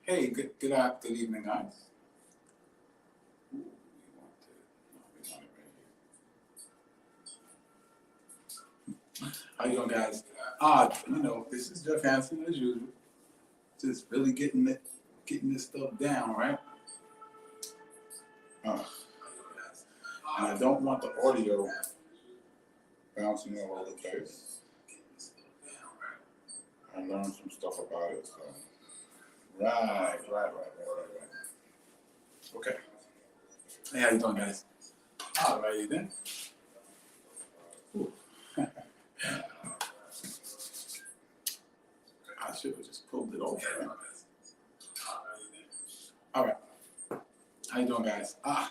Hey, good evening, guys. Ooh, we want it right here. How you doing, guys? This is Jeff Hansen as usual. Just really getting this stuff down, right? Uh, and I don't want the audio bouncing all over the place. I learned some stuff about it. So. Right. Okay. Hey, how you doing, guys? All righty then. Ooh. I should have just pulled it over. Right? All right. How you doing, guys? Okay.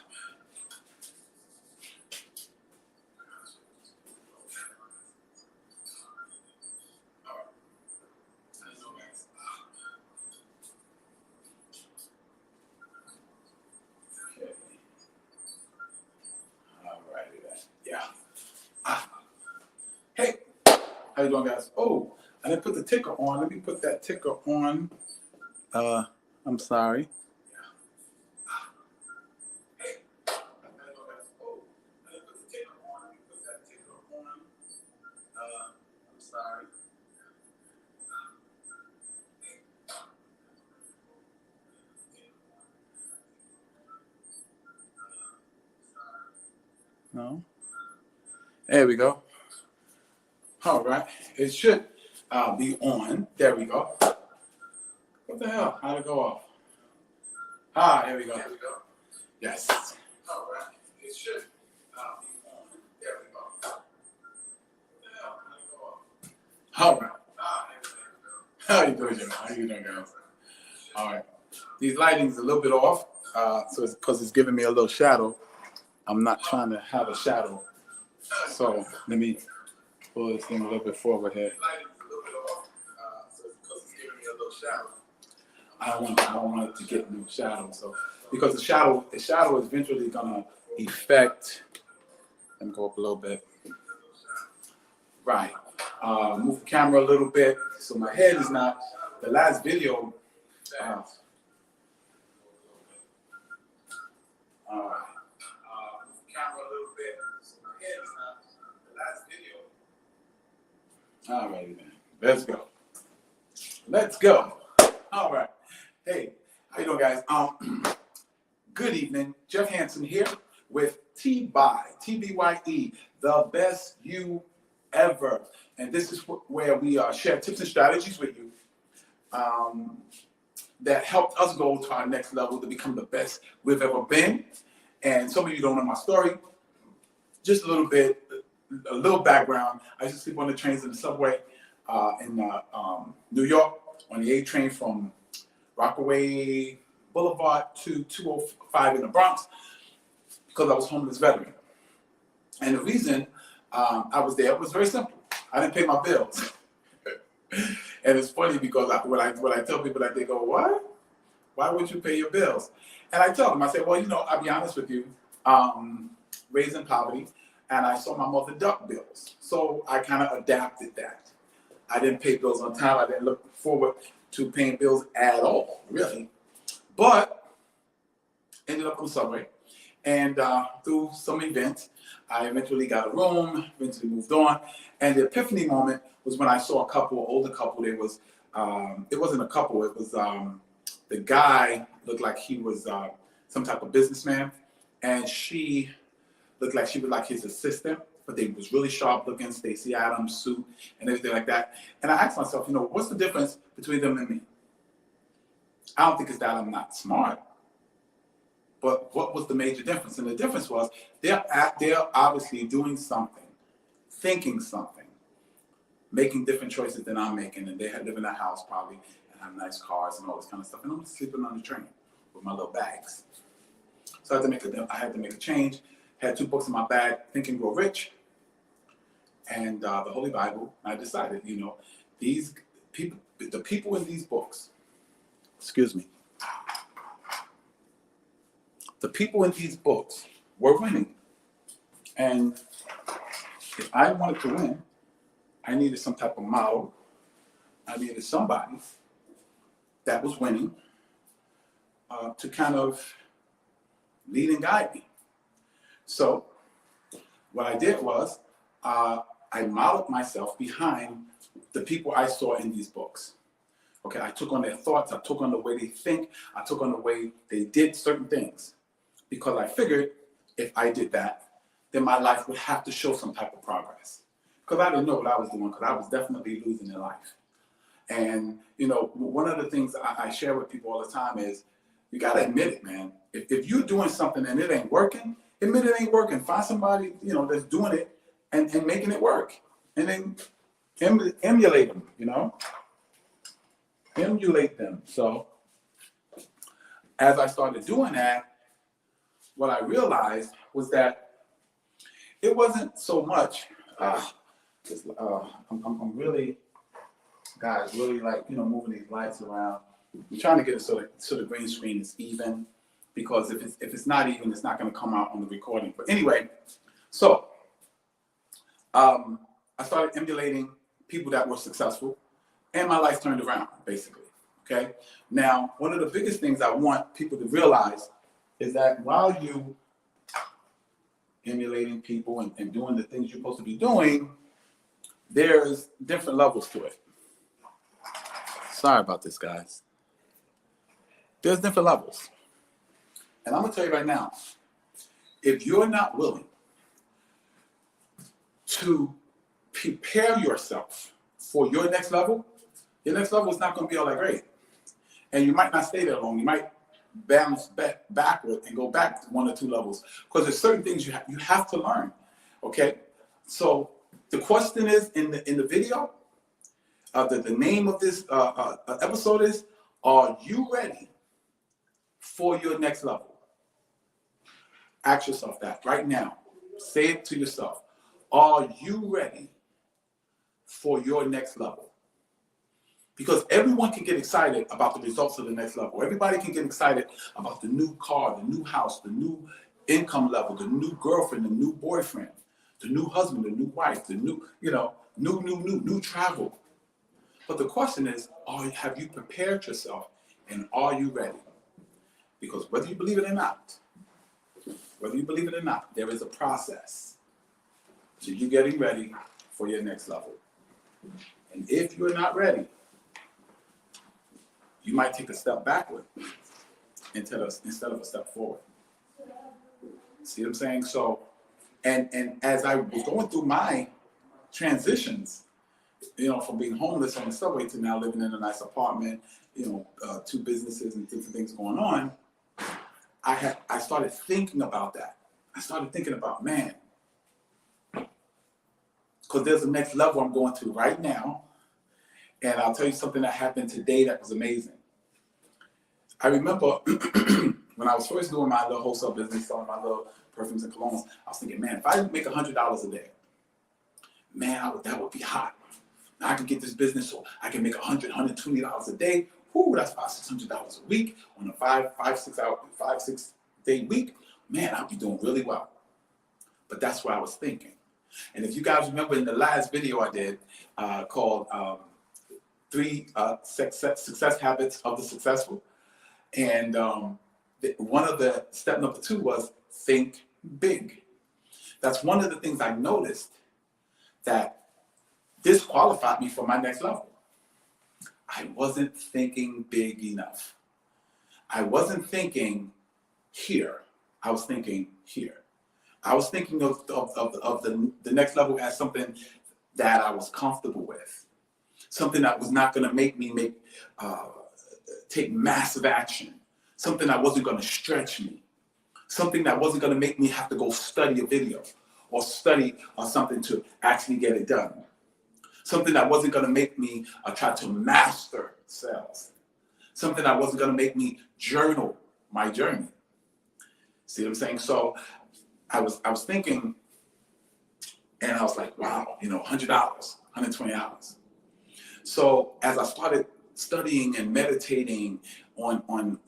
All righty then. Yeah. Hey, how you doing, guys? Oh, I didn't put the ticker on. Let me put that ticker on. I'm sorry. No. There we go. All right. It should be on. There we go. What the hell? How'd it go off? Here we go. Yes. All right. It should be on. There we go. What the hell? How'd it go off? All right. How you doing, Jim? How you doing, guys? All right. These lighting's a little bit off, so it's because it's giving me a little shadow. I'm not trying to have a shadow. So let me pull this thing a little bit forward here. I don't want it to get no shadow. So because the shadow is eventually gonna affect. Let me go up a little bit. Right. Move the camera a little bit so my head is not. The last video. Camera a little bit so my head is not. The last video. All right, then. Let's go. All right. Hey, how you doing, guys? Good evening. Jeff Hansen here with TBYE, the best you ever. And this is where we share tips and strategies with you that helped us go to our next level to become the best we've ever been. And some of you don't know my story. Just a little background. I used to sleep on the trains and the subway in New York on the A train from Rockaway Boulevard to 205 in the Bronx because I was a homeless veteran. And the reason I was there was very simple. I didn't pay my bills. And it's funny because when I tell people that, they go, "What? Why would you pay your bills?" And I tell them, I say, well, I'll be honest with you, raised in poverty, and I saw my mother duck bills. So I kind of adapted that. I didn't pay bills on time. I didn't look forward to paying bills at all, really. But ended up on the subway. And through some events, I eventually got a room, eventually moved on. And the epiphany moment was when I saw an older couple. It wasn't a couple, it was the guy looked like he was some type of businessman, and she looked like she was like his assistant, but they was really sharp looking, Stacey Adams suit and everything like that. And I asked myself, what's the difference between them and me? I don't think it's that I'm not smart, but what was the major difference? And the difference was they're obviously doing something, thinking something, making different choices than I'm making, and they live in a house probably and have nice cars and all this kind of stuff. And I'm sleeping on the train with my little bags. So I had to make a change. Had 2 books in my bag, Think and Grow Rich, and the Holy Bible. I decided, these people, the people in these books, the people in these books were winning. And if I wanted to win, I needed some type of model. I needed somebody that was winning to kind of lead and guide me. So what I did was I modeled myself behind the people I saw in these books. Okay, I took on their thoughts, I took on the way they think, I took on the way they did certain things. Because I figured if I did that, then my life would have to show some type of progress. Because I didn't know what I was doing, because I was definitely losing in life. And, you know, one of the things I share with people all the time is, you got to admit it, man. If you're doing something and it ain't working, admit it ain't working. Find somebody, you know, that's doing it and making it work. And then emulate them, you know? Emulate them. So as I started doing that, what I realized was that it wasn't so much, I'm really, guys, really like, you know, moving these lights around. I'm trying to get it so the green screen is even, because if it's not even, it's not going to come out on the recording. But anyway, so I started emulating people that were successful, and my life turned around, basically. Okay. Now, one of the biggest things I want people to realize is that while you emulating people and doing the things you're supposed to be doing, there's different levels to it. Sorry about this, guys. There's different levels. And I'm going to tell you right now, if you're not willing to prepare yourself for your next level is not going to be all that great. And you might not stay there long. You might bounce backward and go back 1 or 2 levels, because there's certain things you have to learn. Okay, so the question is in the video, the name of this episode is, are you ready for your next level? Ask yourself that right now. Say it to yourself. Are you ready for your next level? Because everyone can get excited about the results of the next level. Everybody can get excited about the new car, the new house, the new income level, the new girlfriend, the new boyfriend, the new husband, the new wife, the new, new travel. But the question is, have you prepared yourself, and are you ready? Because whether you believe it or not, there is a process to you getting ready for your next level. And if you're not ready, you might take a step backward instead of a step forward. See what I'm saying? So, and as I was going through my transitions, from being homeless on the subway to now living in a nice apartment, 2 businesses and different things going on, I started thinking about that. I started thinking about, man, because there's a next level I'm going to right now. And I'll tell you something that happened today that was amazing. I remember when I was first doing my little wholesale business, selling my little perfumes and colognes, I was thinking, man, if I make $100 a day, man, that would be hot. Now I can get this business so I can make $100, $120 a day. Whoo, that's $500, $600 a week on a 5-6 day week. Man, I'll be doing really well. But that's what I was thinking. And if you guys remember in the last video I did called 3 Success Habits of the Successful, and one of the step number 2 was think big. That's one of the things I noticed that disqualified me for my next level. I wasn't thinking big enough. I wasn't thinking here. I was thinking here. I was thinking of the next level as something that I was comfortable with, something that was not going to make me take massive action, something that wasn't going to stretch me, something that wasn't going to make me have to go study a video or study something to actually get it done, something that wasn't going to make me try to master sales, something that wasn't going to make me journal my journey. See what I'm saying? So I was thinking, and I was like, wow, $100, $120. So as I started studying and meditating on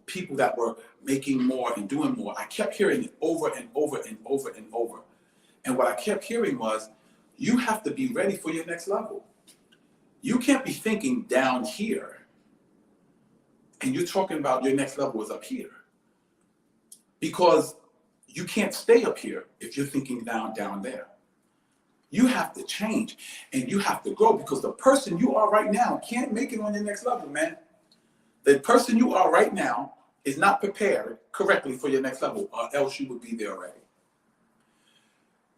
people that were making more and doing more, I kept hearing it over and over and over and over. And what I kept hearing was, you have to be ready for your next level. You can't be thinking down here And you're talking about your next level is up here. Because you can't stay up here if you're thinking down there. You have to change and you have to grow, because the person you are right now can't make it on your next level, man. The person you are right now is not prepared correctly for your next level, or else you would be there already.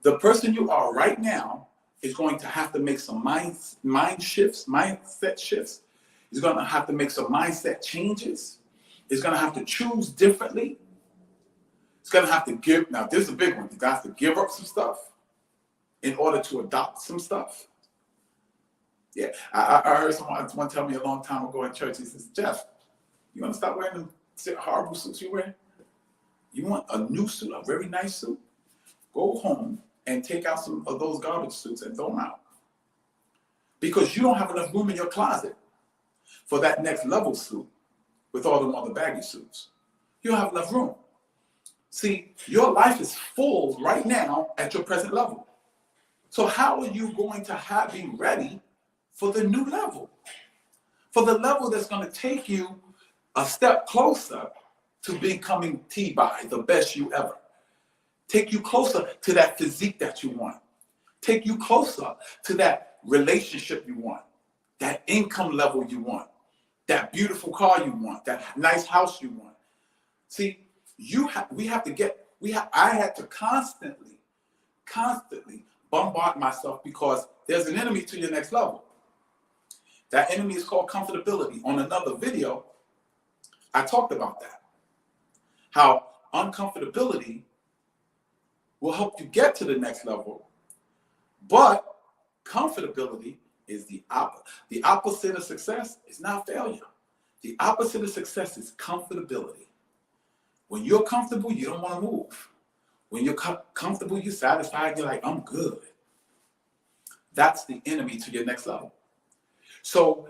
The person you are right now is going to have to make some mindset shifts. He's going to have to make some mindset changes. He's going to have to choose differently. He's going to have to give. Now, this is a big one. He's going to have to give up some stuff in order to adopt some stuff. Yeah, I heard someone tell me a long time ago in church. He says, Jeff, you want to stop wearing the horrible suits you wear? You want a new suit, a very nice suit? Go home and take out some of those garbage suits and throw them out. Because you don't have enough room in your closet for that next level suit with all them other baggy suits. You don't have enough room. See, your life is full right now at your present level. So how are you going to be ready for the new level? For the level that's going to take you a step closer to becoming TBYE, the best you ever. Take you closer to that physique that you want. Take you closer to that relationship you want, that income level you want, that beautiful car you want, that nice house you want. See, I had to constantly bombard myself, because there's an enemy to your next level. That enemy is called comfortability. On another video, I talked about that. How uncomfortability will help you get to the next level, but comfortability is the opposite. The opposite of success is not failure. The opposite of success is comfortability. When you're comfortable, you don't want to move. When you're comfortable, you're satisfied, you're like, I'm good. That's the enemy to your next level. So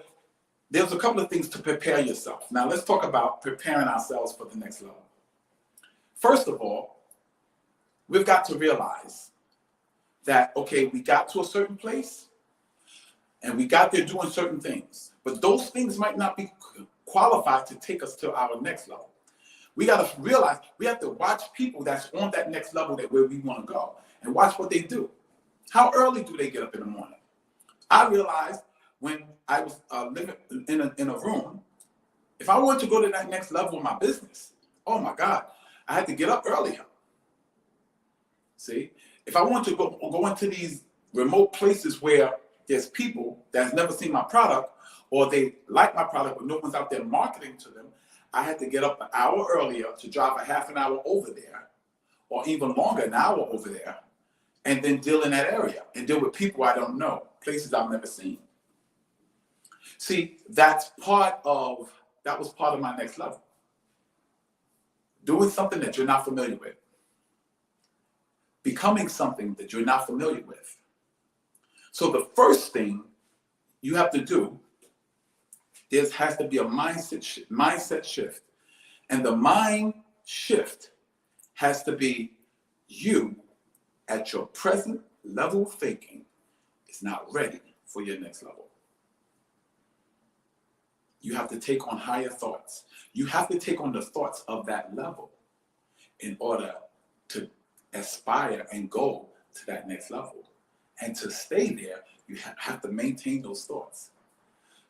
there's a couple of things to prepare yourself. Now let's talk about preparing ourselves for the next level. First of all, we've got to realize that, okay, we got to a certain place and we got there doing certain things, but those things might not be qualified to take us to our next level. We got to realize we have to watch people that's on that next level where we want to go, and watch what they do. How early do they get up in the morning? I realized when I was living in a room, if I wanted to go to that next level of my business, oh my God, I had to get up earlier. See, if I want to go into these remote places where there's people that's never seen my product, or they like my product but no one's out there marketing to them, I had to get up an hour earlier to drive a half an hour over there, or even longer, an hour over there, and then deal in that area and deal with people I don't know, places I've never seen. See, that was part of my next level. Doing something that you're not familiar with. Becoming something that you're not familiar with. So the first thing you have to do, there has to be a mindset shift. And the mind shift has to be you at your present level of thinking is not ready for your next level. You have to take on higher thoughts. You have to take on the thoughts of that level in order to aspire and go to that next level. And to stay there, you have to maintain those thoughts.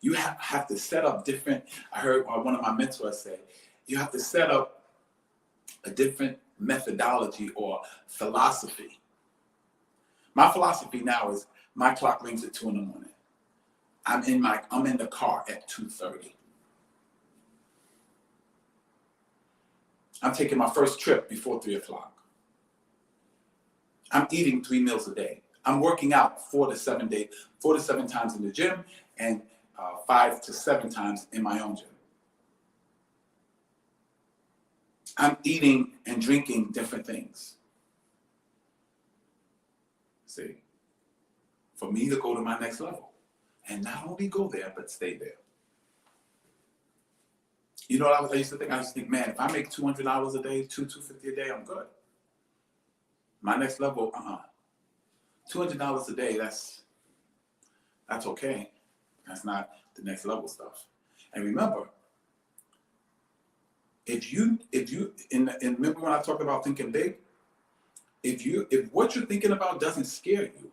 You have to set up different, I heard one of my mentors say, you have to set up a different methodology or philosophy. My philosophy now is my clock rings at 2 a.m. I'm in the car at 2:30. I'm taking my first trip before 3 o'clock. I'm eating 3 meals a day. I'm working out 4 to 7 times in the gym, and 5 to 7 times in my own gym. I'm eating and drinking different things. See, for me to go to my next level, and not only go there, but stay there. You know what I used to think? I used to think, man, if I make $200 a day, $250 a day, I'm good. My next level, $200 a day, that's okay. That's not the next level stuff. And remember, and remember when I talked about thinking big, if what you're thinking about doesn't scare you,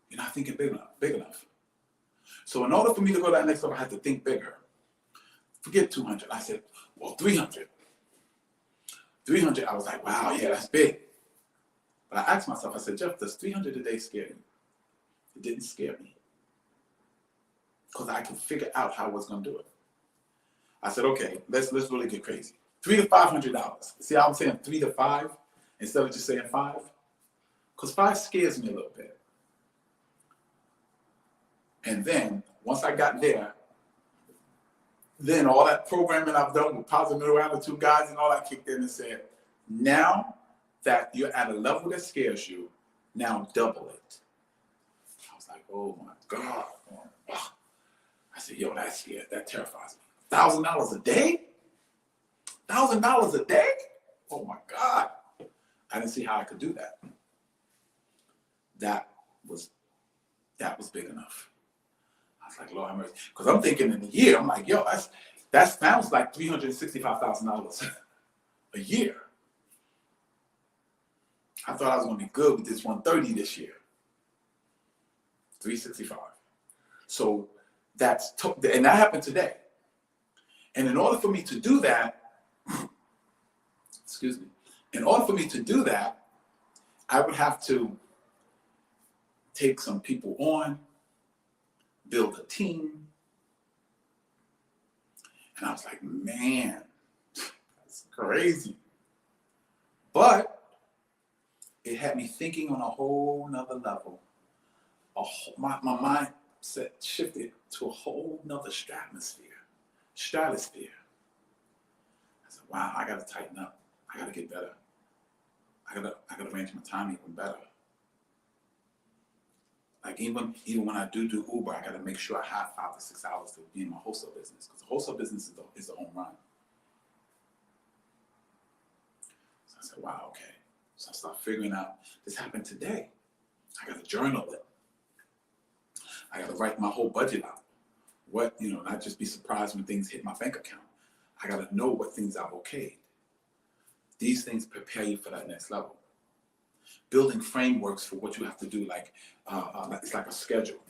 you're not thinking big enough. So in order for me to go to that next level, I had to think bigger. Forget 200. I said, well, 300. 300, I was like, wow, yeah, that's big. But I asked myself, I said, Jeff, does 300 a day scare you? It didn't scare me. Because I could figure out how I was going to do it. I said, okay, let's really get crazy. $300 to $500. See how I'm saying 3 to 5 instead of just saying 5? Because 5 scares me a little bit. And then once I got there, then all that programming I've done with positive mental attitude guys and all that kicked in and said, now that you're at a level that scares you, now double it. I was like, oh my God. I said, yo, that's scared. That terrifies me. $1,000 a day? $1,000 a day? Oh my God. I didn't see how I could do that. That was big enough. I was like, Lord have mercy. Because I'm thinking in a year, I'm like, yo, that sounds like $365,000 a year. I thought I was going to be good with this 130 this year. 365. So and that happened today. And in order for me to do that, excuse me, in order for me to do that, I would have to take some people on, build a team. And I was like, man, that's crazy. But it had me thinking on a whole nother level. My mindset shifted to a whole nother stratosphere. I said, wow, I gotta tighten up. I gotta get better. I gotta arrange my time even better. Like even when I do Uber, I gotta make sure I have 5 to 6 hours to be in my wholesale business, because the wholesale business is the home run. So I said, wow, okay. So I started figuring out, this happened today. I gotta journal it. I gotta write my whole budget out. Not just be surprised when things hit my bank account. I gotta know what things I've okayed. These things prepare you for that next level. Building frameworks for what you have to do, it's like a schedule.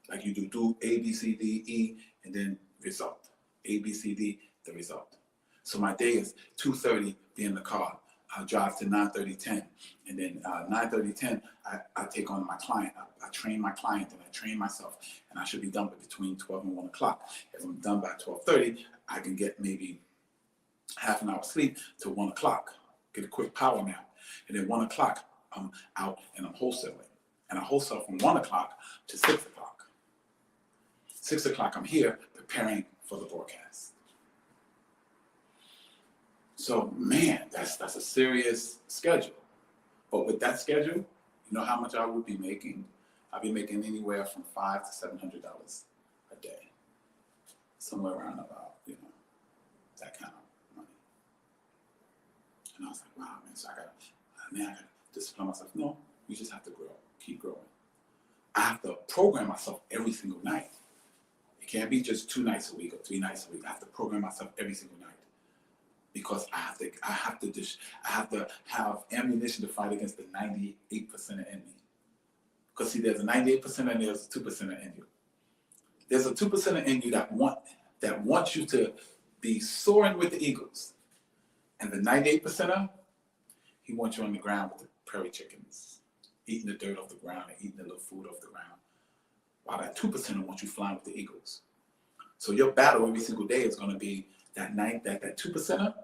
Like you do A, B, C, D, E, and then result. A, B, C, D, the result. So my day is 2:30, be in the car. I drive to 9:30, 10. And then 9:30, 10, I take on my client. I train my client and I train myself. And I should be done between 12 and 1 o'clock. If I'm done by 12:30, I can get maybe half an hour sleep to 1 o'clock. Get a quick power nap. And then 1 o'clock, I'm out and I'm wholesaling. And I wholesale from 1 o'clock to 6 o'clock. 6 o'clock, I'm here preparing for the broadcast. So, man, that's a serious schedule. But with that schedule, you know how much I would be making? I'd be making anywhere from $500 to $700 a day. Somewhere around about, that kind of money. And I was like, wow, man, so I gotta discipline myself. No, you just have to grow, keep growing. I have to program myself every single night. It can't be just 2 nights a week or 3 nights a week. I have to program myself every single night. Because I have to have ammunition to fight against the 98% of enemy. Because see, there's a 98% and there's a 2% in you. There's a 2% in you that wants you to be soaring with the eagles. And the 98%er, he wants you on the ground with the prairie chickens, eating the dirt off the ground and eating the little food off the ground. While that 2%er wants you flying with the eagles. So your battle every single day is going to be that 2%er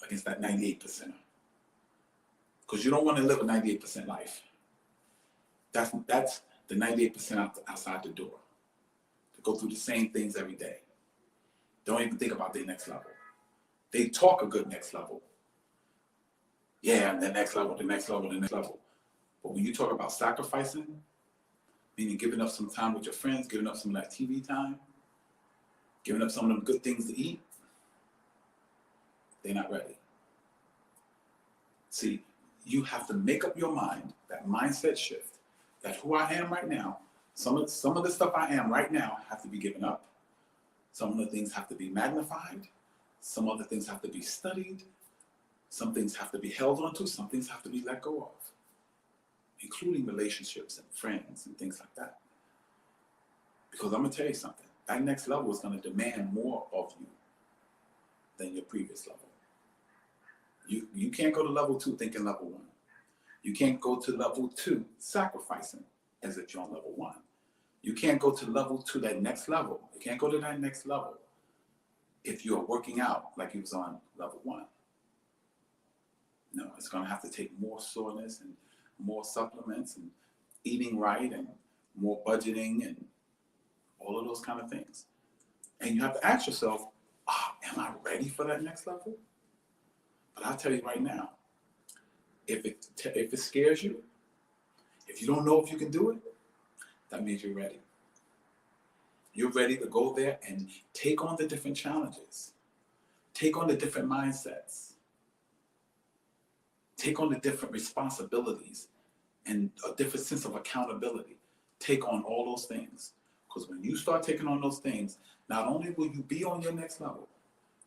against that 98%er. Because you don't want to live a 98% life. That's the 98% outside the door. To go through the same things every day. Don't even think about their next level. They talk a good next level. Yeah, the next level, the next level, the next level. But when you talk about sacrificing, meaning giving up some time with your friends, giving up some of that TV time, giving up some of them good things to eat, they're not ready. See, you have to make up your mind, that mindset shift, that who I am right now, some of the stuff I am right now have to be given up. Some of the things have to be magnified. Some other things have to be studied. Some things have to be held onto. Some things have to be let go of, including relationships and friends and things like that. Because I'm going to tell you something. That next level is going to demand more of you than your previous level. You can't go to level 2 thinking level 1. You can't go to level 2 sacrificing as if you're on level 1. You can't go to level 2, that next level. You can't go to that next level if you're working out like you was on level 1. No, it's going to have to take more soreness and more supplements and eating right and more budgeting and all of those kind of things. And you have to ask yourself, am I ready for that next level? But I'll tell you right now, if it scares you, if you don't know if you can do it, that means you're ready. You're ready to go there and take on the different challenges, take on the different mindsets, take on the different responsibilities and a different sense of accountability. Take on all those things. Because when you start taking on those things, not only will you be on your next level,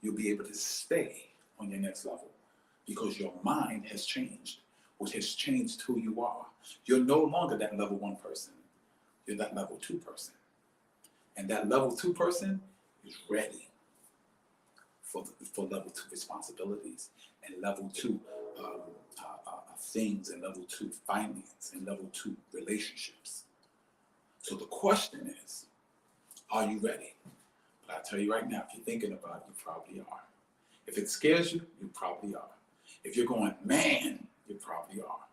you'll be able to stay on your next level because your mind has changed, which has changed who you are. You're no longer that level 1 person. You're that level 2 person. And that level 2 person is ready for level 2 responsibilities and level 2 things and level 2 finance and level 2 relationships. So the question is, are you ready? But I tell you right now, if you're thinking about it, you probably are. If it scares you, you probably are. If you're going, man, you probably are.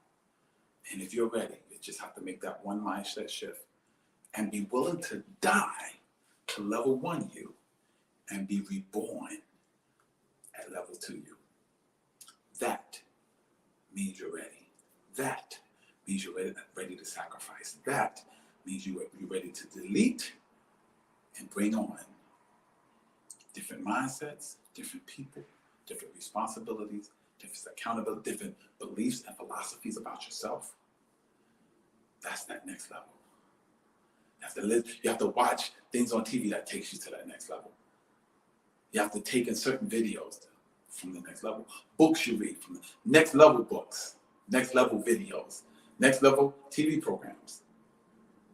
And if you're ready, you just have to make that one mindset shift and be willing to die to level 1 you and be reborn at level 2 you. That means you're ready. That means you're ready to sacrifice. That means you're ready to delete and bring on different mindsets, different people, different responsibilities, different accountability, different beliefs and philosophies about yourself. That's that next level. You have to watch things on TV that takes you to that next level. You have to take in certain videos from the next level. Books you read from the next level books, next level videos, next level TV programs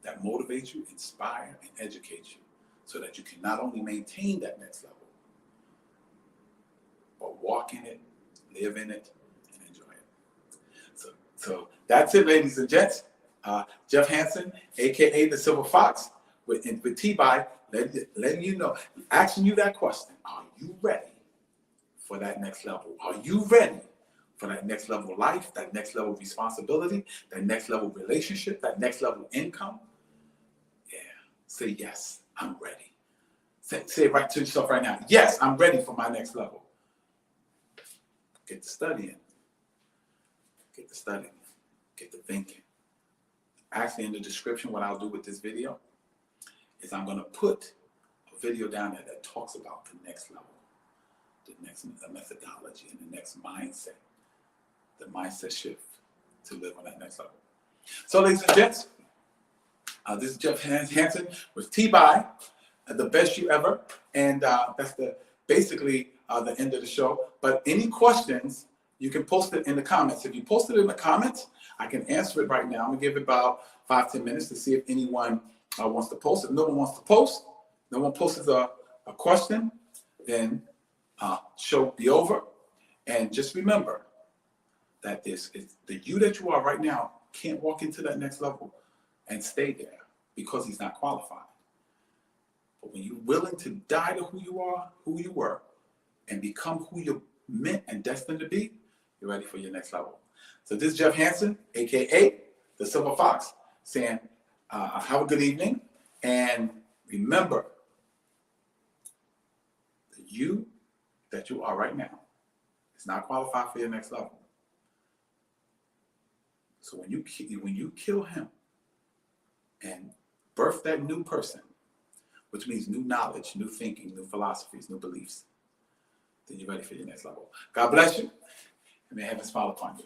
that motivate you, inspire, and educate you so that you can not only maintain that next level, but walk in it, live in it, and enjoy it. So that's it, ladies and gents. Jeff Hansen, a.k.a. the Silver Fox, with TBYE, letting you know, asking you that question. Are you ready for that next level? Are you ready for that next level of life, that next level of responsibility, that next level of relationship, that next level of income? Yeah, say yes, I'm ready. Say it right to yourself right now. Yes, I'm ready for my next level. Get to studying. Get to studying. Get to thinking. Actually, in the description, what I'll do with this video is I'm going to put a video down there that talks about the next level, the methodology, and the next mindset, the mindset shift to live on that next level. So, ladies and gents, this is Jeff Hansen with TBYE, the best you ever, and that's basically the end of the show. But any questions, you can post it in the comments. If you post it in the comments, I can answer it right now. I'm going to give it about 5-10 minutes to see if anyone wants to post. If no one wants to post, no one posts a question, then show be over. And just remember that the you that you are right now can't walk into that next level and stay there because he's not qualified. But when you're willing to die to who you are, who you were, and become who you're meant and destined to be, you're ready for your next level. So this is Jeff Hansen, a.k.a. the Silver Fox, saying have a good evening. And remember, the you that you are right now is not qualified for your next level. So when you kill him and birth that new person, which means new knowledge, new thinking, new philosophies, new beliefs, then you're ready for your next level. God bless you, and may heaven smile upon you.